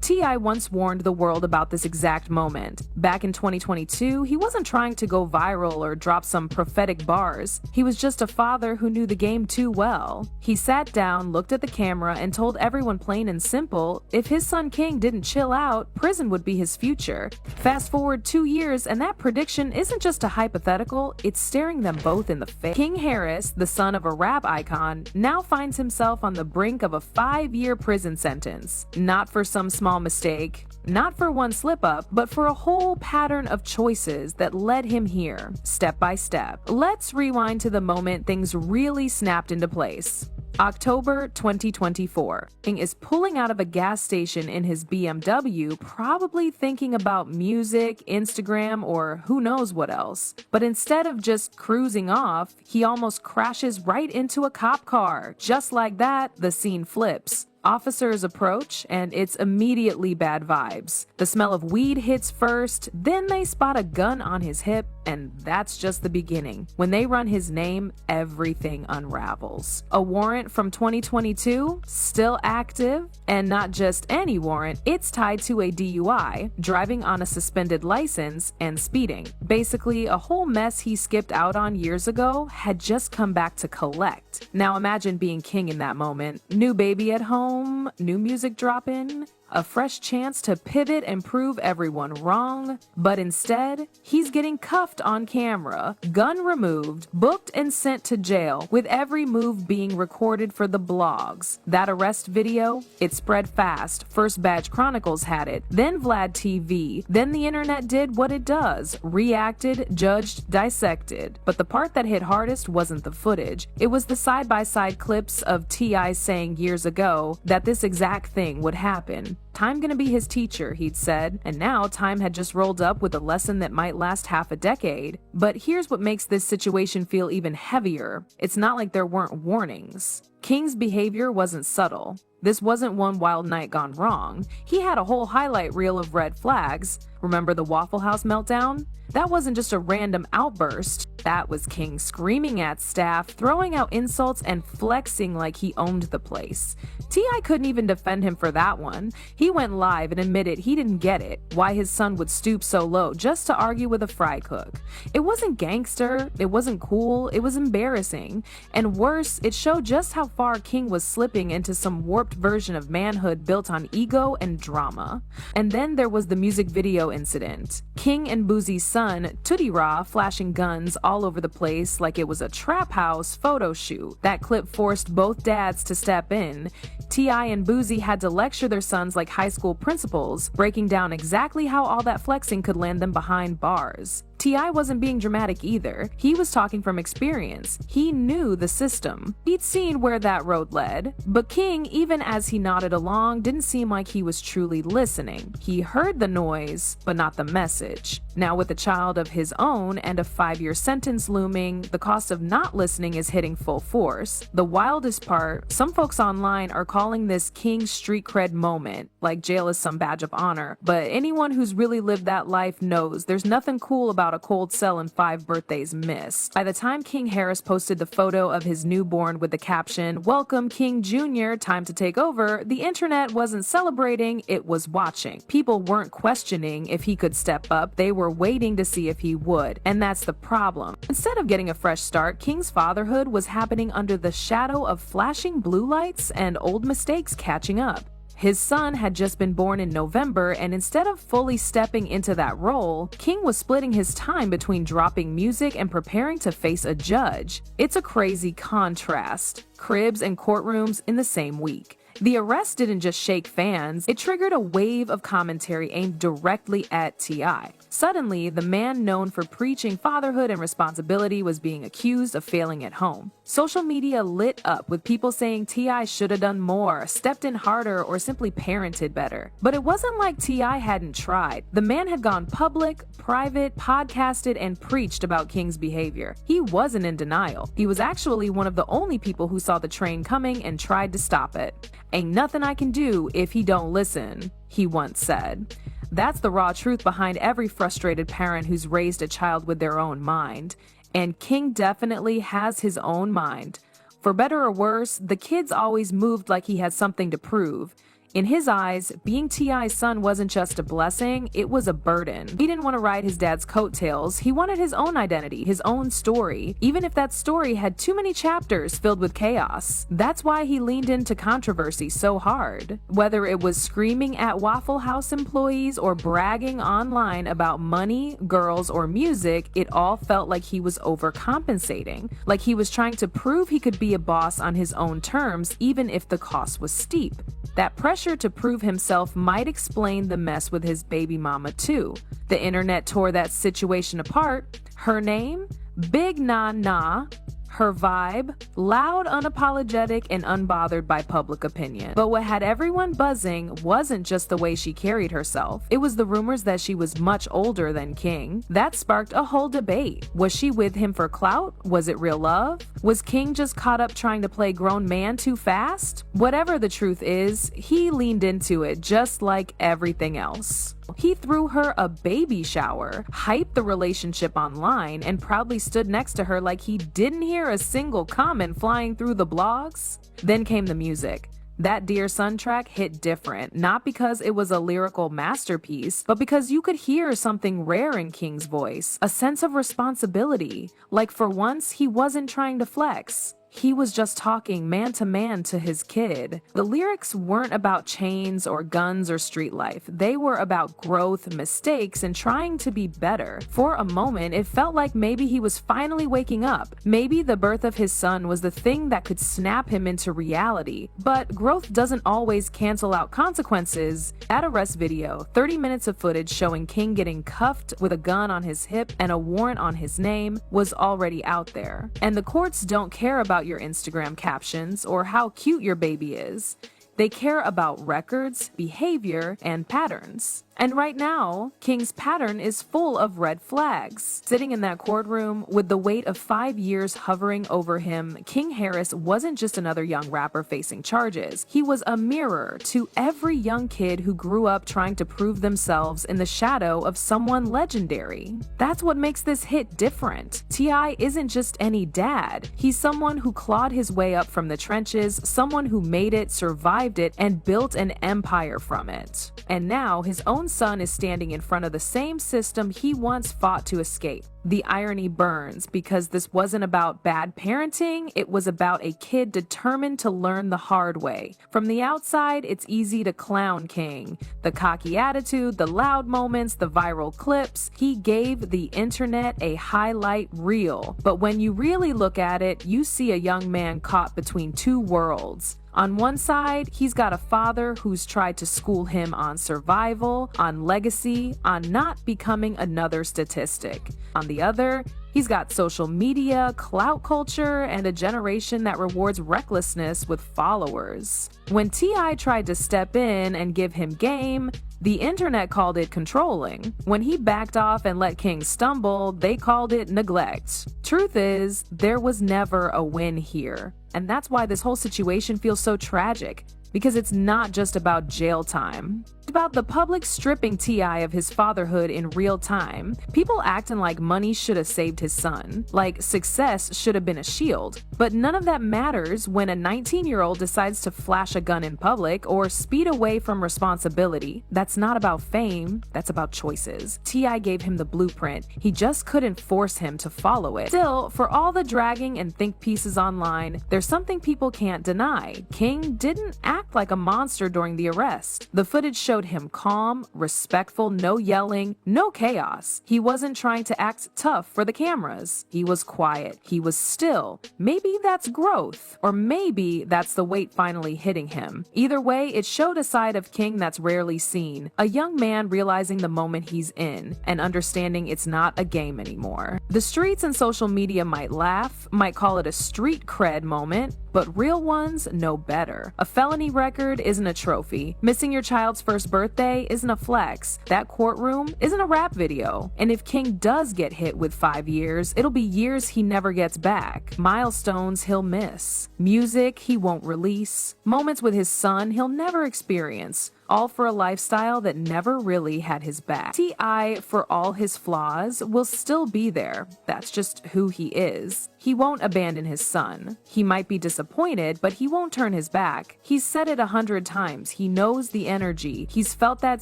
T.I. once warned the world about this exact moment. Back in 2022, he wasn't trying to go viral or drop some prophetic bars. He was just a father who knew the game too well. He sat down, looked at the camera, and told everyone plain and simple, if his son King didn't chill out, prison would be his future. Fast forward 2 years, and that prediction isn't just a hypothetical, it's staring them both in the face. King Harris, the son of a rap icon, now finds himself on the brink of a 5-year prison sentence. Not for some small mistake, not for one slip-up, but for a whole pattern of choices that led him here, step by step. Let's rewind to the moment things really snapped into place. October 2024. King is pulling out of a gas station in his BMW, probably thinking about music, Instagram, or who knows what else. But instead of just cruising off, he almost crashes right into a cop car. Just like that, the scene flips. Officers approach, and it's immediately bad vibes. The smell of weed hits first, then they spot a gun on his hip, and that's just the beginning. When they run his name, everything unravels. A warrant from 2022, still active, and not just any warrant, it's tied to a DUI, driving on a suspended license, and speeding. Basically, a whole mess he skipped out on years ago had just come back to collect. Now imagine being King in that moment. New baby at home, new music dropping, a fresh chance to pivot and prove everyone wrong, but instead, he's getting cuffed on camera, gun removed, booked and sent to jail, with every move being recorded for the blogs. That arrest video, it spread fast. First Badge Chronicles had it, then Vlad TV, then the internet did what it does, reacted, judged, dissected. But the part that hit hardest wasn't the footage. It was the side-by-side clips of T.I. saying years ago that this exact thing would happen. Time gonna be his teacher, he'd said, and now time had just rolled up with a lesson that might last half a decade. But here's what makes this situation feel even heavier. It's not like there weren't warnings. King's behavior wasn't subtle. This wasn't one wild night gone wrong. He had a whole highlight reel of red flags. Remember the Waffle House meltdown? That wasn't just a random outburst. That was King screaming at staff, throwing out insults, and flexing like he owned the place. T.I. couldn't even defend him for that one. He went live and admitted he didn't get it, why his son would stoop so low just to argue with a fry cook. It wasn't gangster, it wasn't cool, it was embarrassing. And worse, it showed just how far King was slipping into some warped version of manhood built on ego and drama. And then there was the music video incident. King and Boozie's son, Tootie Raw, flashing guns all over the place like it was a trap house photo shoot. That clip forced both dads to step in. T.I. and Boozy had to lecture their sons like high school principals, breaking down exactly how all that flexing could land them behind bars. T.I. wasn't being dramatic either. He was talking from experience. He knew the system. He'd seen where that road led. But King, even as he nodded along, didn't seem like he was truly listening. He heard the noise, but not the message. Now with a child of his own and a 5-year sentence looming, the cost of not listening is hitting full force. The wildest part, some folks online are calling this King street cred moment, like jail is some badge of honor. But anyone who's really lived that life knows there's nothing cool about a cold cell and 5 birthdays missed. By the time King Harris posted the photo of his newborn with the caption, "Welcome King Jr., time to take over," the internet wasn't celebrating, it was watching. People weren't questioning if he could step up, they were waiting to see if he would. And that's the problem. Instead of getting a fresh start, King's fatherhood was happening under the shadow of flashing blue lights and old mistakes catching up. His son had just been born in November, and instead of fully stepping into that role, King was splitting his time between dropping music and preparing to face a judge. It's a crazy contrast. Cribs and courtrooms in the same week. The arrest didn't just shake fans, it triggered a wave of commentary aimed directly at T.I. Suddenly, the man known for preaching fatherhood and responsibility was being accused of failing at home. Social media lit up with people saying T.I. should have done more, stepped in harder, or simply parented better. But it wasn't like T.I. hadn't tried. The man had gone public, private, podcasted, and preached about King's behavior. He wasn't in denial. He was actually one of the only people who saw the train coming and tried to stop it. "Ain't nothing I can do if he don't listen," he once said. That's the raw truth behind every frustrated parent who's raised a child with their own mind. And King definitely has his own mind. For better or worse, the kid's always moved like he had something to prove. In his eyes, being T.I.'s son wasn't just a blessing, it was a burden. He didn't want to ride his dad's coattails, he wanted his own identity, his own story, even if that story had too many chapters filled with chaos. That's why he leaned into controversy so hard. Whether it was screaming at Waffle House employees or bragging online about money, girls, or music, it all felt like he was overcompensating, like he was trying to prove he could be a boss on his own terms even if the cost was steep. That pressure to prove himself might explain the mess with his baby mama too. The internet tore that situation apart. Her name? Big Nah Nah. Her vibe, loud, unapologetic, and unbothered by public opinion. But what had everyone buzzing wasn't just the way she carried herself. It was the rumors that she was much older than King. That sparked a whole debate. Was she with him for clout? Was it real love? Was King just caught up trying to play grown man too fast? Whatever the truth is, he leaned into it just like everything else. He threw her a baby shower, hyped the relationship online, and proudly stood next to her like he didn't hear a single comment flying through the blogs. Then came the music. That Dear Son track hit different, not because it was a lyrical masterpiece, but because you could hear something rare in King's voice, a sense of responsibility. Like for once, he wasn't trying to flex. He was just talking man to his kid. The lyrics weren't about chains or guns or street life. They were about growth, mistakes, and trying to be better. For a moment, it felt like maybe he was finally waking up. Maybe the birth of his son was the thing that could snap him into reality. But growth doesn't always cancel out consequences. That arrest video, 30 minutes of footage showing King getting cuffed with a gun on his hip and a warrant on his name, was already out there. And the courts don't care about your Instagram captions or how cute your baby is. They care about records, behavior, and patterns. And right now, King's pattern is full of red flags. Sitting in that courtroom with the weight of 5 years hovering over him, King Harris wasn't just another young rapper facing charges. He was a mirror to every young kid who grew up trying to prove themselves in the shadow of someone legendary. That's what makes this hit different. T.I. isn't just any dad. He's someone who clawed his way up from the trenches, someone who made it, survived it, and built an empire from it. And now his own son is standing in front of the same system he once fought to escape. The irony burns because this wasn't about bad parenting, it was about a kid determined to learn the hard way. From the outside, it's easy to clown King. The cocky attitude, the loud moments, the viral clips, he gave the internet a highlight reel. But when you really look at it, you see a young man caught between two worlds. On one side, he's got a father who's tried to school him on survival, on legacy, on not becoming another statistic. On the other, he's got social media, clout culture, and a generation that rewards recklessness with followers. When T.I. tried to step in and give him game, the internet called it controlling. When he backed off and let King stumble, they called it neglect. Truth is, there was never a win here. And that's why this whole situation feels so tragic, because it's not just about jail time. It's about the public stripping T.I. of his fatherhood in real time. People acting like money should have saved his son, like success should have been a shield. But none of that matters when a 19-year-old decides to flash a gun in public or speed away from responsibility. That's not about fame, that's about choices. T.I. gave him the blueprint. He just couldn't force him to follow it. Still, for all the dragging and think pieces online, there's something people can't deny. King didn't act like a monster during the arrest. The footage showed him calm, respectful, no yelling, no chaos. He wasn't trying to act tough for the cameras. He was quiet. He was still. Maybe that's growth, or maybe that's the weight finally hitting him. Either way, it showed a side of King that's rarely seen. A young man realizing the moment he's in and understanding it's not a game anymore. The streets and social media might laugh, might call it a street cred moment, but real ones know better. A felony record isn't a trophy. Missing your child's first birthday isn't a flex. That courtroom isn't a rap video. And if King does get hit with 5 years, it'll be years he never gets back. Milestones he'll miss. Music he won't release. Moments with his son he'll never experience. all for a lifestyle that never really had his back. T.I., for all his flaws, will still be there. That's just who he is. He won't abandon his son. He might be disappointed, but he won't turn his back. He's said it 100 times. He knows the energy. He's felt that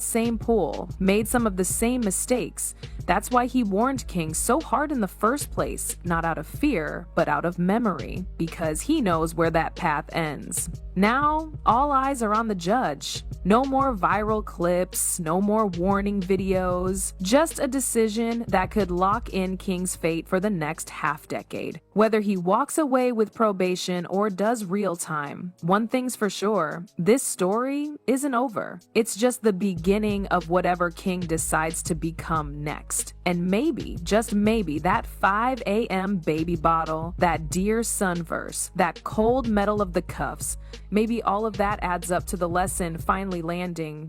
same pull, made some of the same mistakes. That's why he warned King so hard in the first place, not out of fear, but out of memory, because he knows where that path ends. Now, all eyes are on the judge. No more viral clips, no more warning videos, just a decision that could lock in King's fate for the next half-decade. Whether he walks away with probation or does real time, one thing's for sure, this story isn't over. It's just the beginning of whatever King decides to become next. And maybe, just maybe, that 5 a.m. baby bottle, that Dear Son verse, that cold metal of the cuffs, maybe all of that adds up to the lesson finally landing